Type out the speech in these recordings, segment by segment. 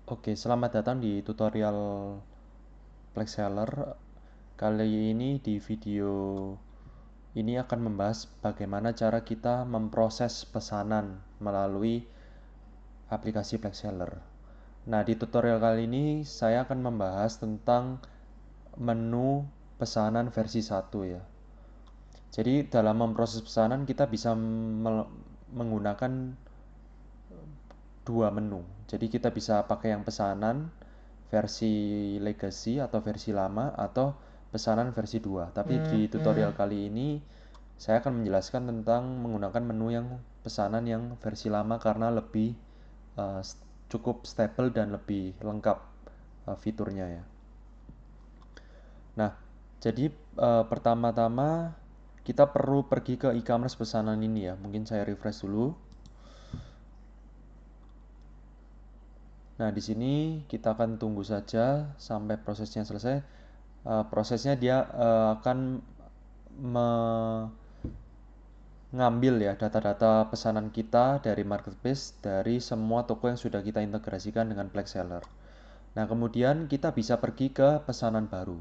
Oke, selamat datang di tutorial Plexseller. Kali ini di video ini akan membahas bagaimana cara kita memproses pesanan melalui aplikasi Plexseller. Nah, di tutorial kali ini saya akan membahas tentang menu pesanan versi 1 ya. Jadi dalam memproses pesanan kita bisa menggunakan dua menu. Jadi kita bisa pakai yang pesanan versi legacy atau versi lama atau pesanan versi 2. Tapi di tutorial kali ini saya akan menjelaskan tentang menggunakan menu yang pesanan yang versi lama karena lebih uh, cukup stable dan lebih lengkap fiturnya ya. Nah, jadi pertama-tama kita perlu pergi ke e-commerce pesanan ini ya. Mungkin saya refresh dulu. Nah, di sini kita akan tunggu saja sampai prosesnya selesai. Prosesnya dia akan mengambil ya data-data pesanan kita dari marketplace dari semua toko yang sudah kita integrasikan dengan Plexseller. Nah, kemudian kita bisa pergi ke pesanan baru.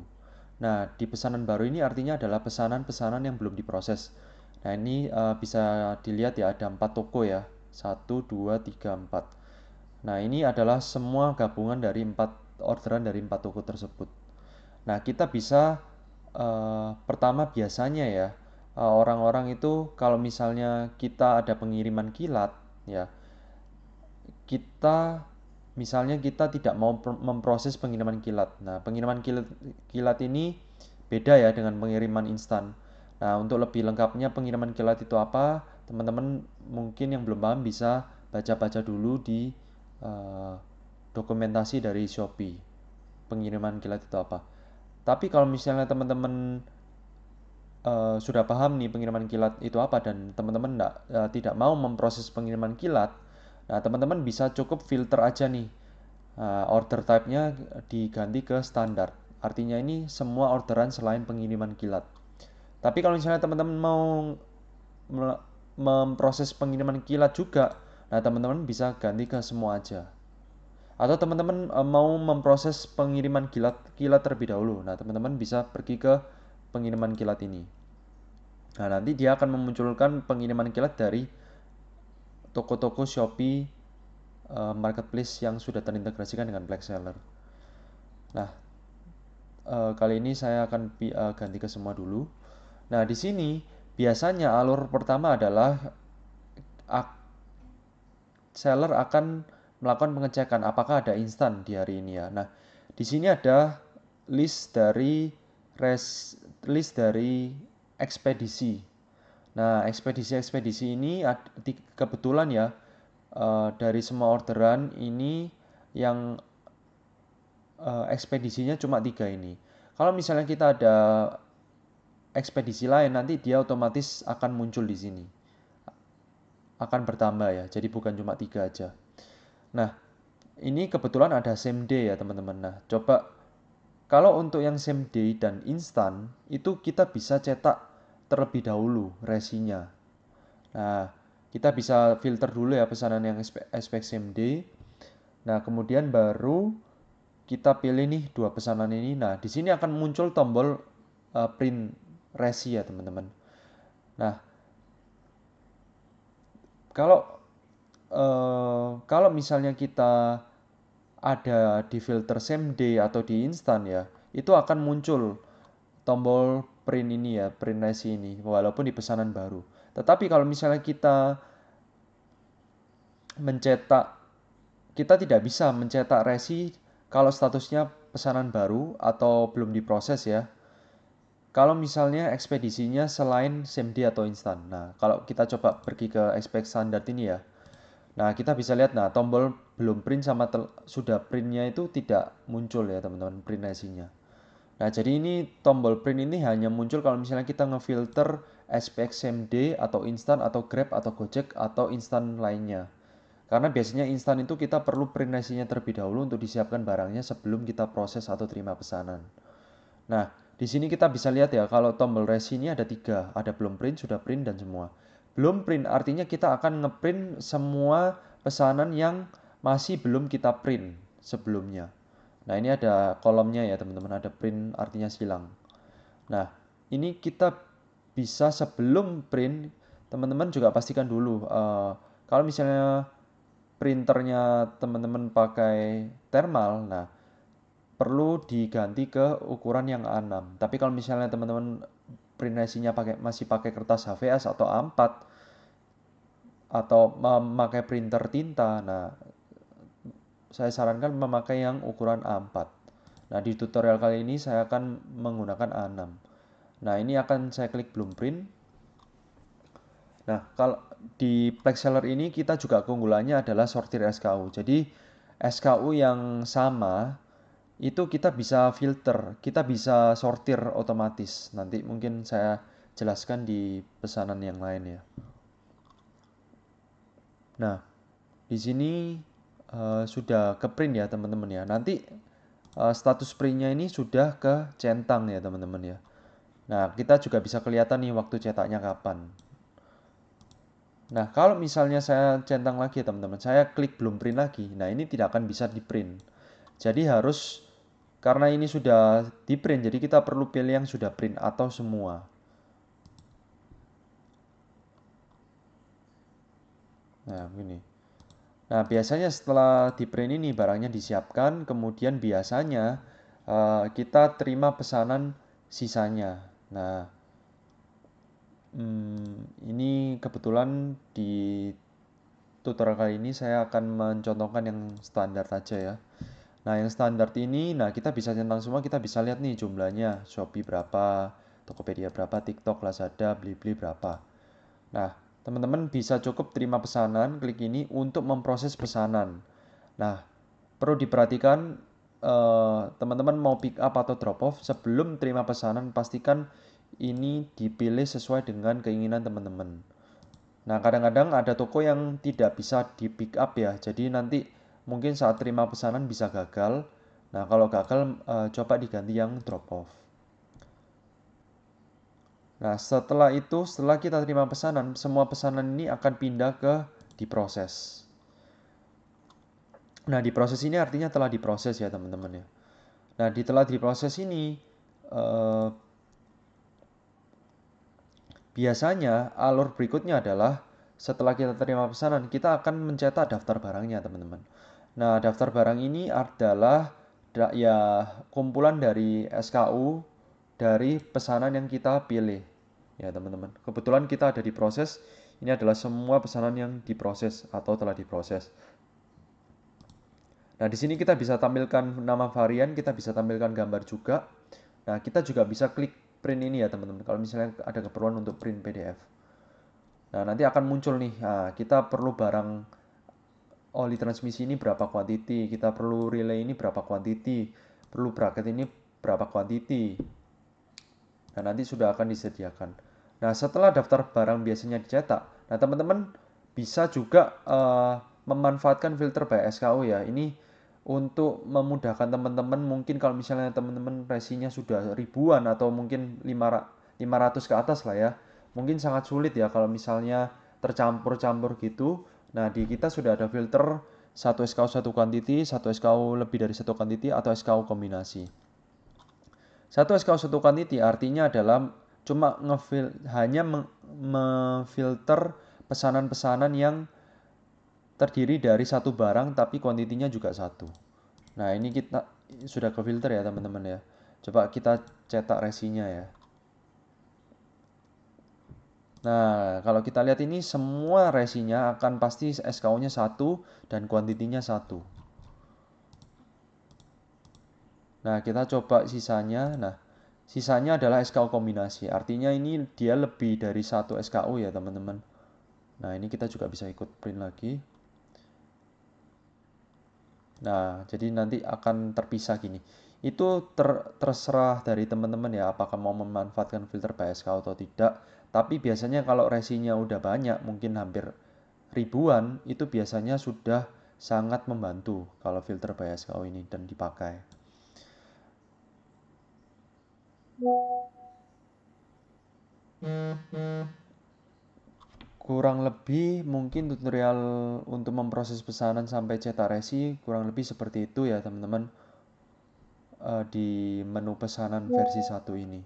Nah, di pesanan baru ini artinya adalah pesanan-pesanan yang belum diproses. Nah, ini bisa dilihat ya ada 4 toko ya. 1, 2, 3, 4. Nah, ini adalah semua gabungan dari 4 orderan dari 4 toko tersebut. Nah, kita bisa pertama biasanya ya orang-orang itu kalau misalnya kita ada pengiriman kilat ya, kita misalnya kita tidak mau memproses pengiriman kilat. Nah, pengiriman kilat ini beda ya dengan pengiriman instan. Nah, untuk lebih lengkapnya pengiriman kilat itu apa, teman-teman mungkin yang belum paham bisa baca-baca dulu di eh, dokumentasi dari Shopee. Pengiriman kilat itu apa. Tapi kalau misalnya teman-teman sudah paham nih pengiriman kilat itu apa dan teman-teman tidak mau memproses pengiriman kilat, nah teman-teman bisa cukup filter aja nih. Order type-nya diganti ke standar. Artinya ini semua orderan selain pengiriman kilat. Tapi kalau misalnya teman-teman mau memproses pengiriman kilat juga, nah teman-teman bisa ganti ke semua aja. Atau teman-teman mau memproses pengiriman kilat terlebih dahulu. Nah, teman-teman bisa pergi ke pengiriman kilat ini. Nah, nanti dia akan memunculkan pengiriman kilat dari toko-toko Shopee marketplace yang sudah terintegrasikan dengan Plexseller. Nah, kali ini saya akan ganti ke semua dulu. Nah, di sini biasanya alur pertama adalah seller akan melakukan pengecekan apakah ada instan di hari ini ya. Nah, di sini ada list dari list dari ekspedisi. Nah, ekspedisi-ekspedisi ini kebetulan ya dari semua orderan ini yang ekspedisinya cuma 3 ini. Kalau misalnya kita ada ekspedisi lain nanti dia otomatis akan muncul di sini. Akan bertambah ya. Jadi bukan cuma 3 aja. Nah, ini kebetulan ada same day ya teman-teman. Nah, coba kalau untuk yang same day dan instan itu kita bisa cetak terlebih dahulu resinya. Nah, kita bisa filter dulu ya pesanan yang aspek same day. Nah, kemudian baru kita pilih nih dua pesanan ini. Nah, di sini akan muncul tombol print resi ya teman-teman. Nah, kalau kalau misalnya kita ada di filter same day atau di instan ya, itu akan muncul tombol print ini ya, print resi ini, walaupun di pesanan baru. Tetapi kalau misalnya kita mencetak, kita tidak bisa mencetak resi kalau statusnya pesanan baru atau belum diproses ya. Kalau misalnya ekspedisinya selain same day atau instan. Nah, kalau kita coba pergi ke expect standar ini ya. Nah, kita bisa lihat, nah tombol belum print sama sudah printnya itu tidak muncul ya teman-teman, print resinya. Nah, jadi ini tombol print ini hanya muncul kalau misalnya kita ngefilter SPX SMD atau instan atau Grab atau Gojek atau instan lainnya. Karena biasanya instan itu kita perlu print resinya terlebih dahulu untuk disiapkan barangnya sebelum kita proses atau terima pesanan. Nah, di sini kita bisa lihat ya kalau tombol resi ini ada 3, ada belum print, sudah print dan semua. Belum print artinya kita akan ngeprint semua pesanan yang masih belum kita print sebelumnya. Nah, ini ada kolomnya ya teman-teman, ada print artinya silang. Nah, ini kita bisa sebelum print, teman-teman juga pastikan dulu kalau misalnya printernya teman-teman pakai thermal, nah perlu diganti ke ukuran yang A6. Tapi kalau misalnya teman-teman print resinya masih pakai kertas HVS atau A4 atau memakai printer tinta, nah saya sarankan memakai yang ukuran A4. Nah, di tutorial kali ini saya akan menggunakan A6. Nah, ini akan saya klik blueprint. Nah, kalau di Plexseller ini kita juga keunggulannya adalah sortir SKU. Jadi, SKU yang sama itu kita bisa filter, kita bisa sortir otomatis. Nanti mungkin saya jelaskan di pesanan yang lain ya. Nah, di sini sudah ke print ya teman-teman ya. Nanti status printnya ini sudah ke centang ya teman-teman ya. Nah, kita juga bisa kelihatan nih waktu cetaknya kapan. Nah, kalau misalnya saya centang lagi ya teman-teman, saya klik belum print lagi. Nah, ini tidak akan bisa di print. Jadi harus, karena ini sudah di print, jadi kita perlu pilih yang sudah print atau semua. Nah, begini. Nah, biasanya setelah di print ini barangnya disiapkan, kemudian biasanya kita terima pesanan sisanya. Nah, ini kebetulan di tutorial kali ini saya akan mencontohkan yang standar saja ya. Nah, yang standar ini, nah kita bisa centang semua, kita bisa lihat nih jumlahnya, Shopee berapa, Tokopedia berapa, TikTok, Lazada, Blibli berapa. Nah, teman-teman bisa cukup terima pesanan, klik ini untuk memproses pesanan. Nah, perlu diperhatikan teman-teman mau pick up atau drop off, sebelum terima pesanan pastikan ini dipilih sesuai dengan keinginan teman-teman. Nah, kadang-kadang ada toko yang tidak bisa di pick up ya. Jadi nanti mungkin saat terima pesanan bisa gagal. Nah, kalau gagal coba diganti yang drop off. Nah, setelah kita terima pesanan, semua pesanan ini akan pindah ke diproses. Nah, diproses ini artinya telah diproses ya, teman-teman ya. Nah, telah diproses ini eh, biasanya alur berikutnya adalah setelah kita terima pesanan, kita akan mencetak daftar barangnya, teman-teman. Nah, daftar barang ini adalah ya kumpulan dari SKU dari pesanan yang kita pilih. Ya, teman-teman. Kebetulan kita ada di proses, ini adalah semua pesanan yang diproses atau telah diproses. Nah, di sini kita bisa tampilkan nama varian, kita bisa tampilkan gambar juga. Nah, kita juga bisa klik print ini ya, teman-teman. Kalau misalnya ada keperluan untuk print PDF. Nah, nanti akan muncul nih, nah, kita perlu barang oli transmisi ini berapa quantity, kita perlu relay ini berapa quantity, perlu bracket ini berapa quantity. Nah, nanti sudah akan disediakan. Nah, setelah daftar barang biasanya dicetak, nah teman-teman bisa juga memanfaatkan filter by SKU ya. Ini untuk memudahkan teman-teman, mungkin kalau misalnya teman-teman resinya sudah ribuan atau mungkin 500 ke atas lah ya. Mungkin sangat sulit ya kalau misalnya tercampur-campur gitu. Nah, di kita sudah ada filter satu SKU satu quantity, satu SKU lebih dari satu quantity atau SKU kombinasi. Satu SKU satu quantity artinya adalah cuma hanya memfilter pesanan-pesanan yang terdiri dari satu barang tapi kuantitinya juga satu. Nah, ini kita sudah ke filter ya teman-teman ya. Coba kita cetak resinya ya. Nah, kalau kita lihat ini semua resinya akan pasti SKU-nya satu dan kuantitinya satu. Nah, kita coba sisanya. Nah, sisanya adalah SKU kombinasi. Artinya ini dia lebih dari satu SKU ya teman-teman. Nah, ini kita juga bisa ikut print lagi. Nah, jadi nanti akan terpisah gini. Itu terserah dari teman-teman ya, apakah mau memanfaatkan filter by SKU atau tidak. Tapi biasanya kalau resinya udah banyak, mungkin hampir ribuan, itu biasanya sudah sangat membantu kalau filter by SKU ini dan dipakai. Kurang lebih mungkin tutorial untuk memproses pesanan sampai cetak resi kurang lebih seperti itu ya teman-teman, di menu pesanan versi 1 ini.